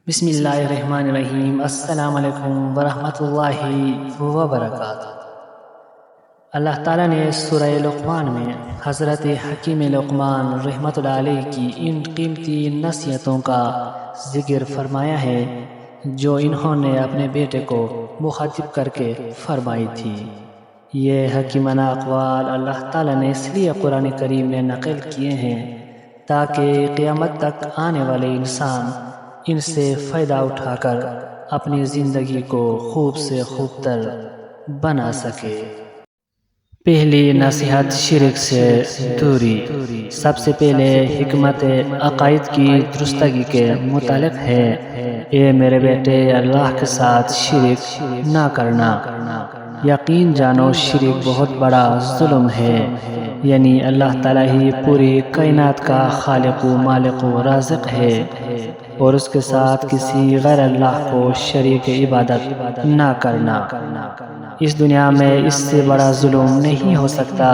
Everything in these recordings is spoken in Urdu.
بسم اللہ الرحمن الرحیم۔ السلام علیکم ورحمۃ اللہ وبرکاتہ۔ اللہ تعالیٰ نے سورہ لقمان میں حضرت حکیم لقمان رحمۃ اللہ علیہ کی ان قیمتی نصیحتوں کا ذکر فرمایا ہے جو انہوں نے اپنے بیٹے کو مخاطب کر کے فرمائی تھی۔ یہ حکیمانہ اقوال اللہ تعالیٰ نے اس لیے قرآن کریم میں نقل کیے ہیں تاکہ قیامت تک آنے والے انسان ان سے فائدہ اٹھا کر اپنی زندگی کو خوب سے خوب تر بنا سکے۔ پہلی نصیحت شرک سے دوری۔ سب سے پہلے حکمت عقائد کی درستگی کے متعلق ہے۔ اے میرے بیٹے، اللہ کے ساتھ شرک نہ کرنا۔ یقین جانو شرک بہت بڑا ظلم ہے، یعنی اللہ تعالیٰ ہی پوری کائنات کا خالق و مالک و رازق ہے، اور اس کے ساتھ کسی غیر اللہ کو شریک عبادت نہ کرنا۔ اس دنیا میں اس سے بڑا ظلم نہیں ہو سکتا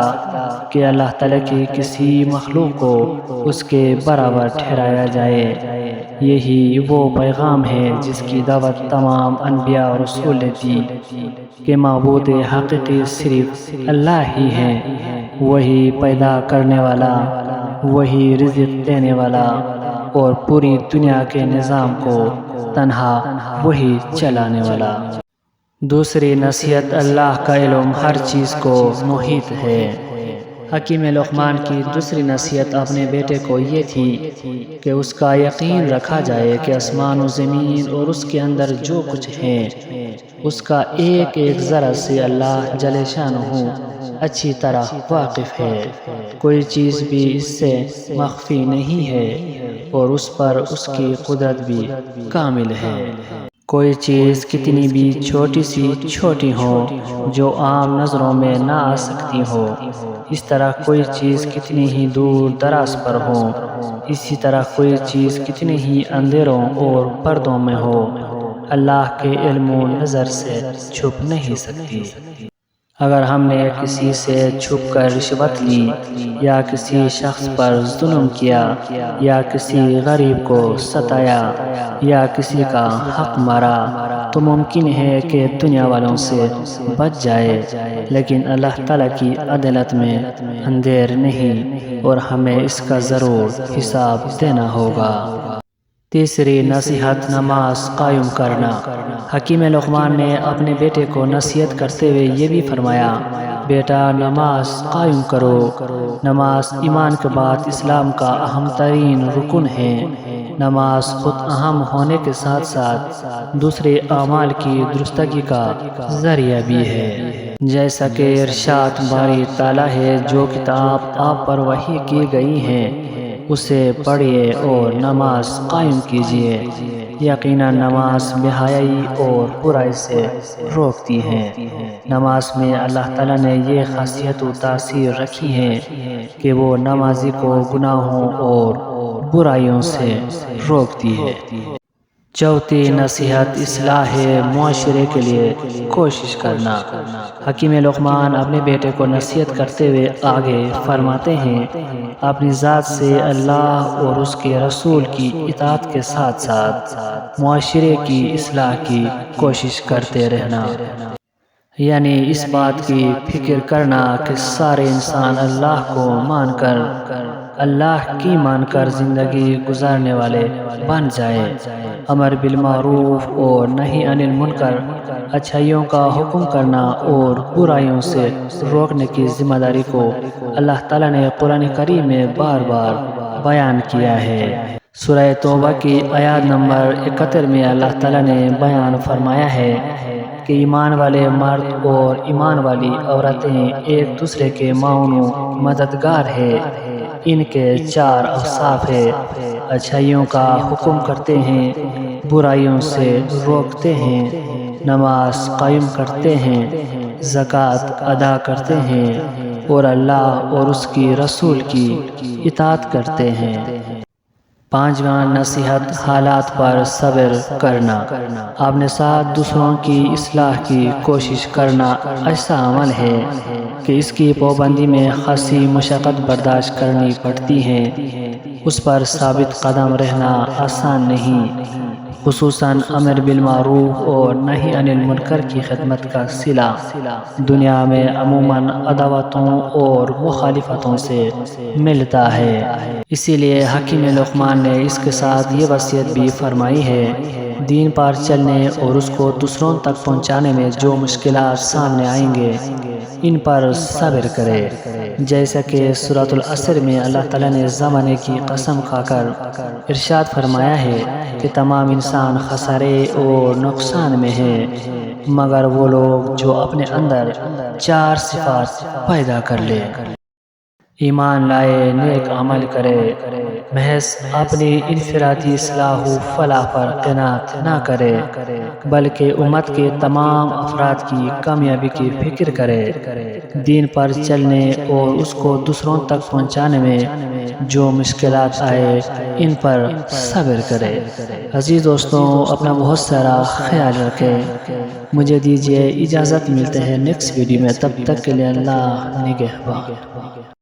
کہ اللہ تعالیٰ کی کسی مخلوق کو اس کے برابر ٹھہرایا جائے۔ یہی وہ پیغام ہے جس کی دعوت تمام انبیاء اور رسول نے دی کہ معبود حقیقی صرف اللہ ہی ہے، وہی پیدا کرنے والا، وہی رزق دینے والا، اور پوری دنیا کے نظام کو تنہا وہی چلانے والا۔ دوسری نصیحت، اللہ کا علم ہر چیز کو محیط ہے۔ حکیم لقمان کی دوسری نصیحت اپنے بیٹے کو یہ تھی کہ اس کا یقین رکھا جائے کہ آسمان و زمین اور اس کے اندر جو کچھ ہے اس کا ایک ایک ذرہ سے اللہ جل شانہ اچھی طرح واقف ہے۔ کوئی چیز بھی اس سے مخفی نہیں ہے اور اس پر اس کی قدرت بھی کامل ہے۔ کوئی چیز کتنی بھی چھوٹی سی چھوٹی ہو جو عام نظروں میں نہ آ سکتی ہو، اس طرح کوئی چیز کتنی ہی دور دراز پر ہو، اسی طرح کوئی چیز کتنی ہی اندھیروں اور پردوں میں ہو، اللہ کے علم و نظر سے چھپ نہیں سکتی۔ اگر ہم نے کسی سے چھپ کر رشوت لی یا کسی شخص پر ظلم کیا یا کسی غریب کو ستایا یا کسی کا حق مارا تو ممکن ہے کہ دنیا والوں سے بچ جائے، لیکن اللہ تعالیٰ کی عدالت میں اندھیر نہیں، اور ہمیں اس کا ضرور حساب دینا ہوگا۔ تیسری نصیحت، نماز قائم کرنا۔ حکیم لقمان نے اپنے بیٹے کو نصیحت کرتے ہوئے یہ بھی فرمایا، بیٹا نماز قائم کرو۔ نماز ایمان کے بعد اسلام کا اہم ترین رکن ہے۔ نماز خود اہم ہونے کے ساتھ ساتھ دوسرے اعمال کی درستگی کا ذریعہ بھی ہے۔ جیسا کہ ارشاد باری تعالیٰ ہے، جو کتاب آپ پر وحی کی گئی ہے اسے پڑھیے اور نماز قائم کیجیے۔ یقیناً نماز بے حیائی اور برائی سے روکتی ہے۔ نماز میں اللہ تعالیٰ نے یہ خاصیت و تاثیر رکھی ہے کہ وہ نمازی کو گناہوں اور برائیوں سے روکتی ہے۔ چوتھی نصیحت، اصلاح معاشرے کے لیے کوشش کرنا۔ حکیم لقمان اپنے بیٹے کو نصیحت کرتے ہوئے آگے فرماتے ہیں، اپنی ذات سے اللہ اور اس کے رسول کی اطاعت کے ساتھ ساتھ معاشرے کی اصلاح کی کوشش کرتے رہنا، یعنی اس بات کی فکر کرنا کہ سارے انسان اللہ کو مان کر زندگی گزارنے والے بن جائے۔ امر بالمعروف اور نہی عن المنکر، اچھائیوں کا حکم کرنا اور برائیوں سے روکنے کی ذمہ داری کو اللہ تعالیٰ نے قرآن کریم میں بار بار بیان کیا ہے۔ سورہ توبہ کی آیت نمبر 71 میں اللہ تعالیٰ نے بیان فرمایا ہے کہ ایمان والے مرد اور ایمان والی عورتیں ایک دوسرے کے معاون و مددگار ہیں۔ ان کے 4 اوصاف ہیں، اچھائیوں کا حکم کرتے ہیں، برائیوں سے روکتے ہیں، نماز قائم کرتے ہیں، زکوٰۃ ادا کرتے ہیں، اور اللہ اور اس کی رسول کی اطاعت کرتے ہیں۔ 5واں نصیحت حالات پر صبر کرنا۔ آپ نے ساتھ دوسروں کی اصلاح کی کوشش کرنا ایسا عمل ہے کہ اس کی پابندی میں خاصی مشقت برداشت کرنی پڑتی ہے، اس پر ثابت قدم رہنا آسان نہیں، خصوصاً امر بالمعروف اور نہی عن المنکر کی خدمت کا صلہ دنیا میں عموماً عداوتوں اور مخالفتوں سے ملتا ہے۔ اسی لیے حکیم لقمان نے اس کے ساتھ یہ وصیت بھی فرمائی ہے، دین پر چلنے اور اس کو دوسروں تک پہنچانے میں جو مشکلات سامنے آئیں گے ان پر صبر کرے، جیسا کہ سورۃ العصر میں اللہ تعالیٰ نے زمانے کی قسم کھا کر ارشاد فرمایا ہے کہ تمام انسان خسارے اور نقصان میں ہیں مگر وہ لوگ جو اپنے اندر 4 صفات پیدا کر لے: ایمان لائے، نیک عمل کرے، محض اپنی انفرادی اصلاح و فلاح پر قناعت نہ کرے بلکہ امت کے تمام افراد کی کامیابی کی فکر کرے، دین پر چلنے اور اس کو دوسروں تک پہنچانے میں جو مشکلات آئے ان پر صبر کرے۔ عزیز دوستوں، اپنا بہت سارا خیال رکھیں، مجھے دیجیے اجازت، ملتے ہیں نیکسٹ ویڈیو میں، تب تک کے لیے اللہ نگہبان۔